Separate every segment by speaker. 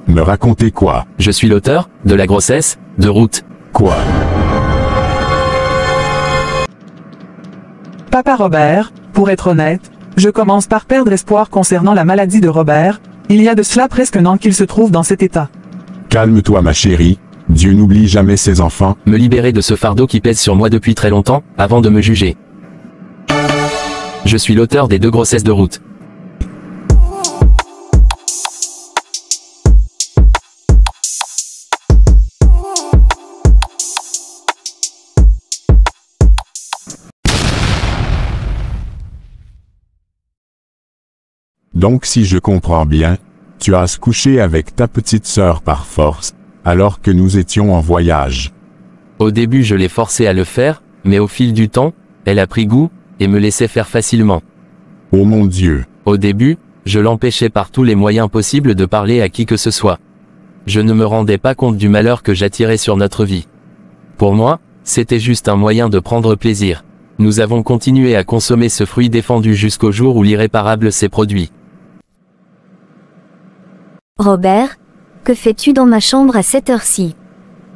Speaker 1: Me racontez quoi?
Speaker 2: Je suis l'auteur de la grossesse de Ruth.
Speaker 1: Quoi?
Speaker 3: Papa Robert, pour être honnête, je commence par perdre espoir concernant la maladie de Robert. Il y a de cela presque un an qu'il se trouve dans cet état.
Speaker 1: Calme-toi ma chérie, Dieu n'oublie jamais ses enfants.
Speaker 2: Me libérer de ce fardeau qui pèse sur moi depuis très longtemps, avant de me juger. Je suis l'auteur des 2 grossesses de Ruth.
Speaker 1: Donc si je comprends bien, tu as couché avec ta petite sœur par force, alors que nous étions en voyage.
Speaker 2: Au début je l'ai forcée à le faire, mais au fil du temps, elle a pris goût, et me laissait faire facilement.
Speaker 1: Oh mon Dieu!
Speaker 2: Au début, je l'empêchais par tous les moyens possibles de parler à qui que ce soit. Je ne me rendais pas compte du malheur que j'attirais sur notre vie. Pour moi, c'était juste un moyen de prendre plaisir. Nous avons continué à consommer ce fruit défendu jusqu'au jour où l'irréparable s'est produit.
Speaker 4: Robert, que fais-tu dans ma chambre à cette heure-ci?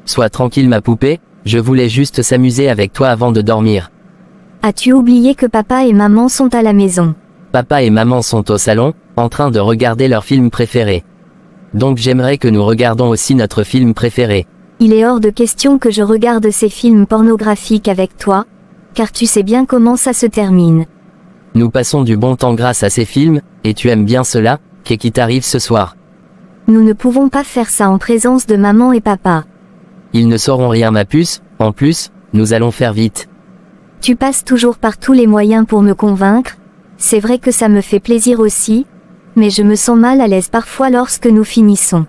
Speaker 2: Sois tranquille ma poupée, je voulais juste s'amuser avec toi avant de dormir.
Speaker 4: As-tu oublié que papa et maman sont à la maison?
Speaker 2: Papa et maman sont au salon, en train de regarder leur film préféré. Donc j'aimerais que nous regardions aussi notre film préféré.
Speaker 4: Il est hors de question que je regarde ces films pornographiques avec toi, car tu sais bien comment ça se termine.
Speaker 2: Nous passons du bon temps grâce à ces films, et tu aimes bien cela, qu'est-ce qui t'arrive ce soir?
Speaker 4: Nous ne pouvons pas faire ça en présence de maman et papa.
Speaker 2: Ils ne sauront rien ma puce, en plus, nous allons faire vite.
Speaker 4: Tu passes toujours par tous les moyens pour me convaincre, c'est vrai que ça me fait plaisir aussi, mais je me sens mal à l'aise parfois lorsque nous finissons.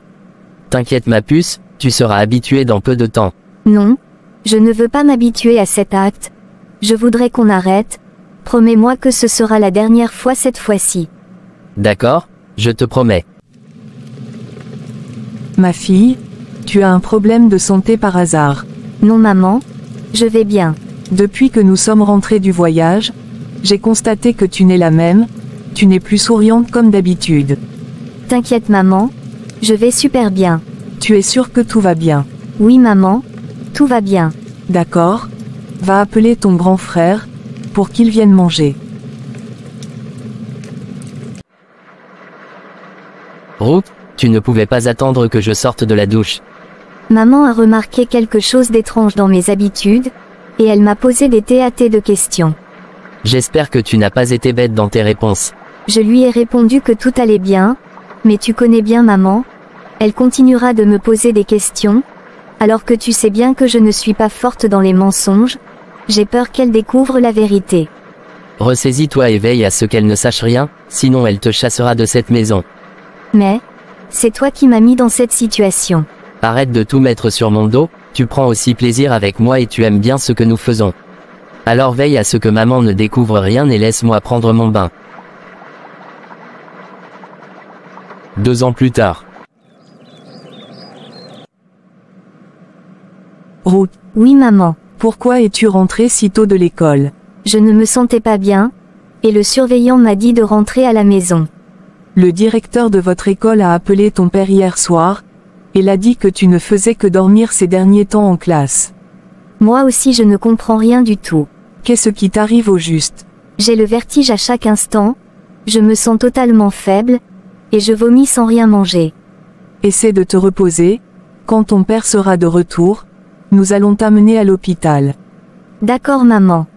Speaker 2: T'inquiète ma puce, tu seras habituée dans peu de temps.
Speaker 4: Non, je ne veux pas m'habituer à cet acte. Je voudrais qu'on arrête. Promets-moi que ce sera la dernière fois cette fois-ci.
Speaker 2: D'accord, je te promets.
Speaker 5: Ma fille, tu as un problème de santé par hasard.
Speaker 4: Non maman, je vais bien.
Speaker 5: Depuis que nous sommes rentrés du voyage, j'ai constaté que tu n'es la même, tu n'es plus souriante comme d'habitude.
Speaker 4: T'inquiète maman, je vais super bien.
Speaker 5: Tu es sûre que tout va bien?
Speaker 4: Oui maman, tout va bien.
Speaker 5: D'accord, va appeler ton grand frère, pour qu'il vienne manger.
Speaker 2: Ruth, tu ne pouvais pas attendre que je sorte de la douche.
Speaker 4: Maman a remarqué quelque chose d'étrange dans mes habitudes, et elle m'a posé des TAT de questions.
Speaker 2: J'espère que tu n'as pas été bête dans tes réponses.
Speaker 4: Je lui ai répondu que tout allait bien, mais tu connais bien maman, elle continuera de me poser des questions, alors que tu sais bien que je ne suis pas forte dans les mensonges, j'ai peur qu'elle découvre la vérité.
Speaker 2: Ressaisis-toi et veille à ce qu'elle ne sache rien, sinon elle te chassera de cette maison.
Speaker 4: Mais, c'est toi qui m'as mis dans cette situation.
Speaker 2: Arrête de tout mettre sur mon dos, tu prends aussi plaisir avec moi et tu aimes bien ce que nous faisons. Alors veille à ce que maman ne découvre rien et laisse-moi prendre mon bain. 2 ans plus tard.
Speaker 5: Ruth,
Speaker 4: Oui maman,
Speaker 5: pourquoi es-tu rentrée si tôt de l'école?
Speaker 4: je ne me sentais pas bien, et le surveillant m'a dit de rentrer à la maison.
Speaker 5: Le directeur de votre école a appelé ton père hier soir, et l'a dit que tu ne faisais que dormir ces derniers temps en classe.
Speaker 4: Moi aussi je ne comprends rien du tout.
Speaker 5: Qu'est-ce qui t'arrive au juste?
Speaker 4: J'ai le vertige à chaque instant, je me sens totalement faible, et je vomis sans rien manger.
Speaker 5: Essaie de te reposer, quand ton père sera de retour, nous allons t'amener à l'hôpital.
Speaker 4: D'accord maman.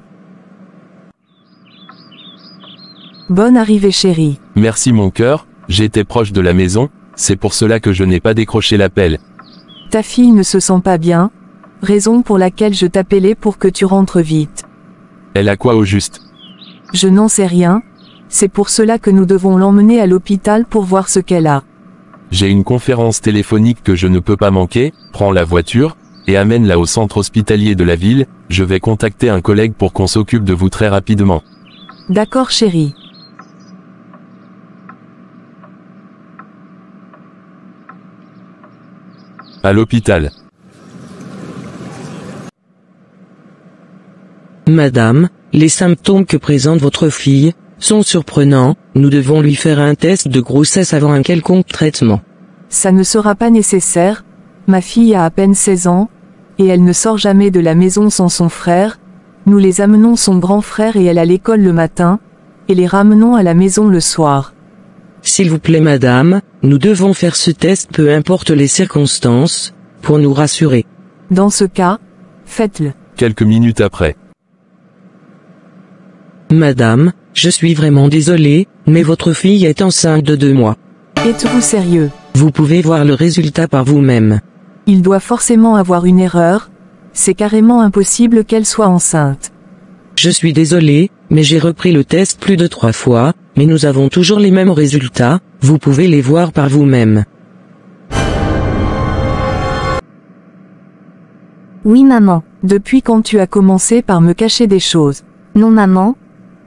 Speaker 5: Bonne arrivée chérie.
Speaker 2: Merci mon cœur, j'étais proche de la maison, c'est pour cela que je n'ai pas décroché l'appel.
Speaker 5: Ta fille ne se sent pas bien, raison pour laquelle je t'appelais pour que tu rentres vite.
Speaker 2: Elle a quoi au juste?
Speaker 5: Je n'en sais rien, c'est pour cela que nous devons l'emmener à l'hôpital pour voir ce qu'elle a.
Speaker 2: J'ai une conférence téléphonique que je ne peux pas manquer, prends la voiture, et amène-la au centre hospitalier de la ville, je vais contacter un collègue pour qu'on s'occupe de vous très rapidement.
Speaker 5: D'accord chérie.
Speaker 2: À l'hôpital.
Speaker 6: Madame, les symptômes que présente votre fille sont surprenants, nous devons lui faire un test de grossesse avant un quelconque traitement.
Speaker 5: Ça ne sera pas nécessaire, ma fille a à peine 16 ans, et elle ne sort jamais de la maison sans son frère, nous les amenons son grand frère et elle à l'école le matin, et les ramenons à la maison le soir.
Speaker 6: S'il vous plaît madame, nous devons faire ce test peu importe les circonstances, pour nous rassurer.
Speaker 5: Dans ce cas, faites-le.
Speaker 2: Quelques minutes après.
Speaker 6: Madame, je suis vraiment désolé, mais votre fille est enceinte de 2 mois.
Speaker 5: Êtes-vous sérieux?
Speaker 6: Vous pouvez voir le résultat par vous-même.
Speaker 5: Il doit forcément avoir une erreur, c'est carrément impossible qu'elle soit enceinte.
Speaker 6: Je suis désolé, mais j'ai repris le test plus de 3 fois, mais nous avons toujours les mêmes résultats, vous pouvez les voir par vous-même.
Speaker 4: Oui maman.
Speaker 5: Depuis quand tu as commencé par me cacher des choses?
Speaker 4: Non maman.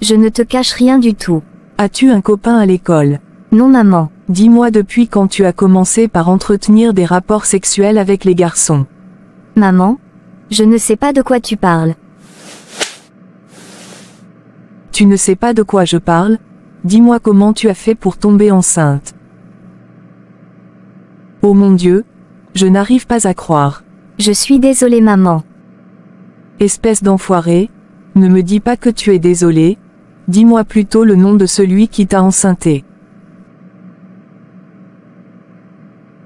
Speaker 4: Je ne te cache rien du tout.
Speaker 5: As-tu un copain à l'école?
Speaker 4: Non maman.
Speaker 5: Dis-moi depuis quand tu as commencé par entretenir des rapports sexuels avec les garçons?
Speaker 4: Maman. Je ne sais pas de quoi tu parles.
Speaker 5: Tu ne sais pas de quoi je parle? Dis-moi comment tu as fait pour tomber enceinte. Oh mon Dieu, je n'arrive pas à croire.
Speaker 4: Je suis désolée maman.
Speaker 5: Espèce d'enfoiré, ne me dis pas que tu es désolé, dis-moi plutôt le nom de celui qui t'a enceinté.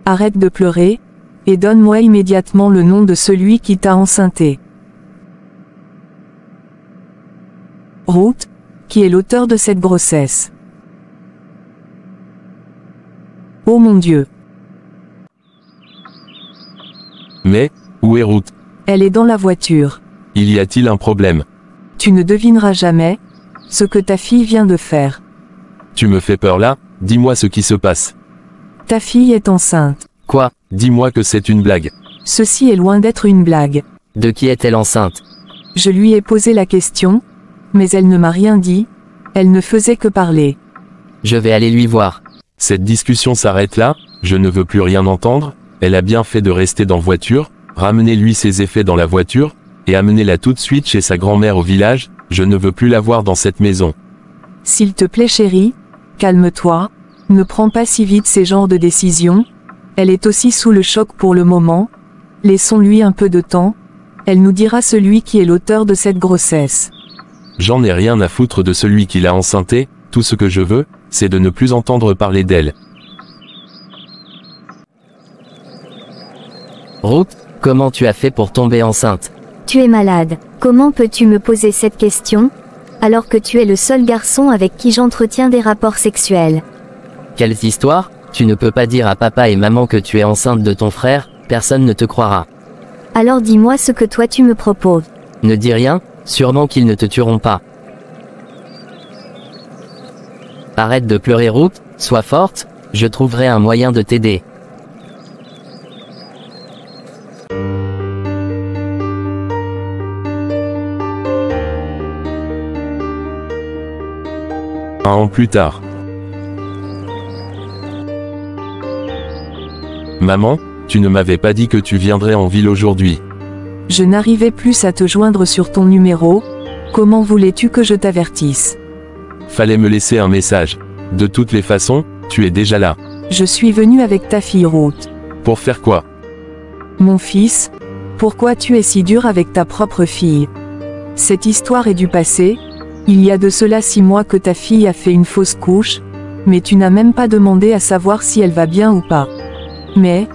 Speaker 5: Arrête de pleurer, et donne-moi immédiatement le nom de celui qui t'a enceinté. Ruth, qui est l'auteur de cette grossesse? Oh mon Dieu.
Speaker 2: Mais, où est Ruth?
Speaker 5: Elle est dans la voiture.
Speaker 2: Y a-t-il un problème?
Speaker 5: Tu ne devineras jamais ce que ta fille vient de faire.
Speaker 2: Tu me fais peur là, dis-moi ce qui se passe.
Speaker 5: Ta fille est enceinte.
Speaker 2: Quoi? Dis-moi que c'est une blague.
Speaker 5: Ceci est loin d'être une blague.
Speaker 2: De qui est-elle enceinte?
Speaker 5: Je lui ai posé la question, mais elle ne m'a rien dit, elle ne faisait que parler.
Speaker 2: Je vais aller lui voir. Cette discussion s'arrête là, je ne veux plus rien entendre, elle a bien fait de rester dans voiture, ramenez-lui ses effets dans la voiture, et amenez-la tout de suite chez sa grand-mère au village, je ne veux plus la voir dans cette maison.
Speaker 5: S'il te plaît chérie, calme-toi, ne prends pas si vite ces genres de décisions, elle est aussi sous le choc pour le moment, laissons-lui un peu de temps, elle nous dira celui qui est l'auteur de cette grossesse.
Speaker 2: J'en ai rien à foutre de celui qui l'a enceintée, tout ce que je veux, c'est de ne plus entendre parler d'elle. Ruth, comment tu as fait pour tomber enceinte?
Speaker 4: Tu es malade. Comment peux-tu me poser cette question, alors que tu es le seul garçon avec qui j'entretiens des rapports sexuels?
Speaker 2: Quelle histoire? Tu ne peux pas dire à papa et maman que tu es enceinte de ton frère, personne ne te croira.
Speaker 4: Alors dis-moi ce que toi tu me proposes.
Speaker 2: Ne dis rien, sûrement qu'ils ne te tueront pas. Arrête de pleurer Ruth, sois forte, je trouverai un moyen de t'aider. Un an plus tard. Maman, tu ne m'avais pas dit que tu viendrais en ville aujourd'hui.
Speaker 5: Je n'arrivais plus à te joindre sur ton numéro, comment voulais-tu que je t'avertisse?
Speaker 2: Fallait me laisser un message. De toutes les façons, tu es déjà là.
Speaker 5: Je suis venu avec ta fille Ruth.
Speaker 2: Pour faire quoi?
Speaker 5: Mon fils, pourquoi tu es si dur avec ta propre fille? Cette histoire est du passé, il y a de cela 6 mois que ta fille a fait une fausse couche, mais tu n'as même pas demandé à savoir si elle va bien ou pas. Mais,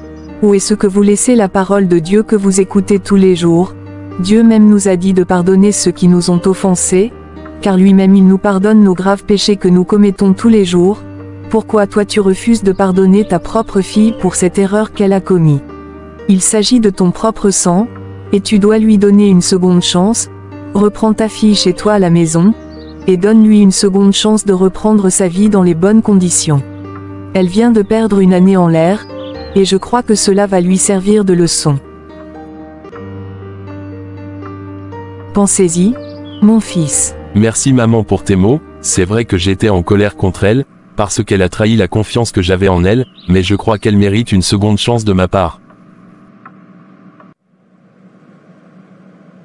Speaker 5: où est-ce que vous laissez la parole de Dieu que vous écoutez tous les jours? Dieu même nous a dit de pardonner ceux qui nous ont offensés, car lui-même il nous pardonne nos graves péchés que nous commettons tous les jours. Pourquoi toi tu refuses de pardonner ta propre fille pour cette erreur qu'elle a commise? Il s'agit de ton propre sang, et tu dois lui donner une seconde chance. Reprends ta fille chez toi à la maison, et donne-lui une seconde chance de reprendre sa vie dans les bonnes conditions. Elle vient de perdre une année en l'air, et je crois que cela va lui servir de leçon. Pensez-y, mon fils.
Speaker 2: Merci maman pour tes mots, c'est vrai que j'étais en colère contre elle, parce qu'elle a trahi la confiance que j'avais en elle, mais je crois qu'elle mérite une seconde chance de ma part.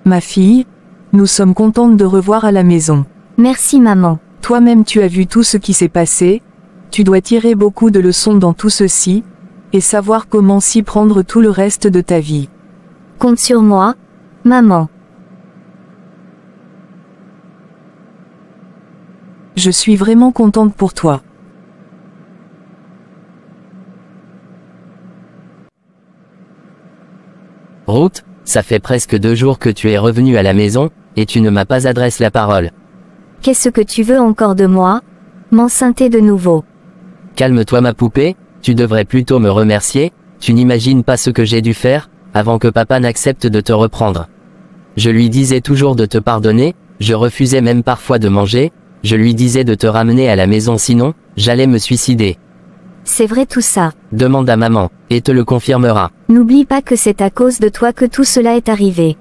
Speaker 5: Ma fille, nous sommes contentes de revoir à la maison.
Speaker 4: Merci maman.
Speaker 5: Toi-même tu as vu tout ce qui s'est passé, tu dois tirer beaucoup de leçons dans tout ceci, et savoir comment s'y prendre tout le reste de ta vie.
Speaker 4: Compte sur moi, maman.
Speaker 5: Je suis vraiment contente pour toi.
Speaker 2: Ruth, ça fait presque 2 jours que tu es revenue à la maison, et tu ne m'as pas adressé la parole.
Speaker 4: Qu'est-ce que tu veux encore de moi? M'enceinter de nouveau.
Speaker 2: Calme-toi ma poupée, tu devrais plutôt me remercier, tu n'imagines pas ce que j'ai dû faire, avant que papa n'accepte de te reprendre. Je lui disais toujours de te pardonner, je refusais même parfois de manger, je lui disais de te ramener à la maison sinon, j'allais me suicider.
Speaker 4: C'est vrai tout ça.
Speaker 2: Demande à maman, et te le confirmera.
Speaker 4: N'oublie pas que c'est à cause de toi que tout cela est arrivé.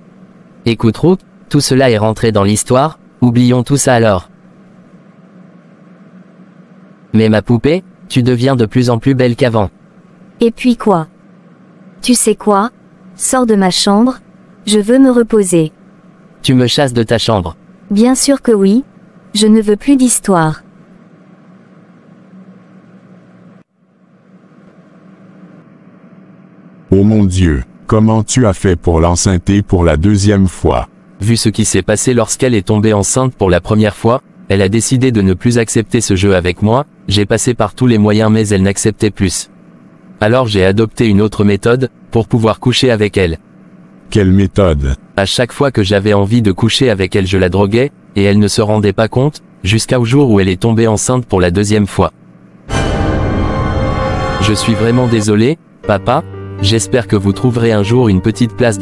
Speaker 2: Écoute Ruth, tout cela est rentré dans l'histoire, oublions tout ça alors. Mais ma poupée, tu deviens de plus en plus belle qu'avant.
Speaker 4: Et puis quoi? Tu sais quoi? Sors de ma chambre, je veux me reposer.
Speaker 2: Tu me chasses de ta chambre.
Speaker 4: Bien sûr que oui. Je ne veux plus d'histoire.
Speaker 1: Oh mon Dieu, comment tu as fait pour l'enceinter pour la 2e fois?
Speaker 2: Vu ce qui s'est passé lorsqu'elle est tombée enceinte pour la première fois, elle a décidé de ne plus accepter ce jeu avec moi, j'ai passé par tous les moyens mais elle n'acceptait plus. Alors j'ai adopté une autre méthode, pour pouvoir coucher avec elle.
Speaker 1: Quelle méthode?
Speaker 2: À chaque fois que j'avais envie de coucher avec elle je la droguais, et elle ne se rendait pas compte, jusqu'au jour où elle est tombée enceinte pour la 2e fois. Je suis vraiment désolé, papa, j'espère que vous trouverez un jour une petite place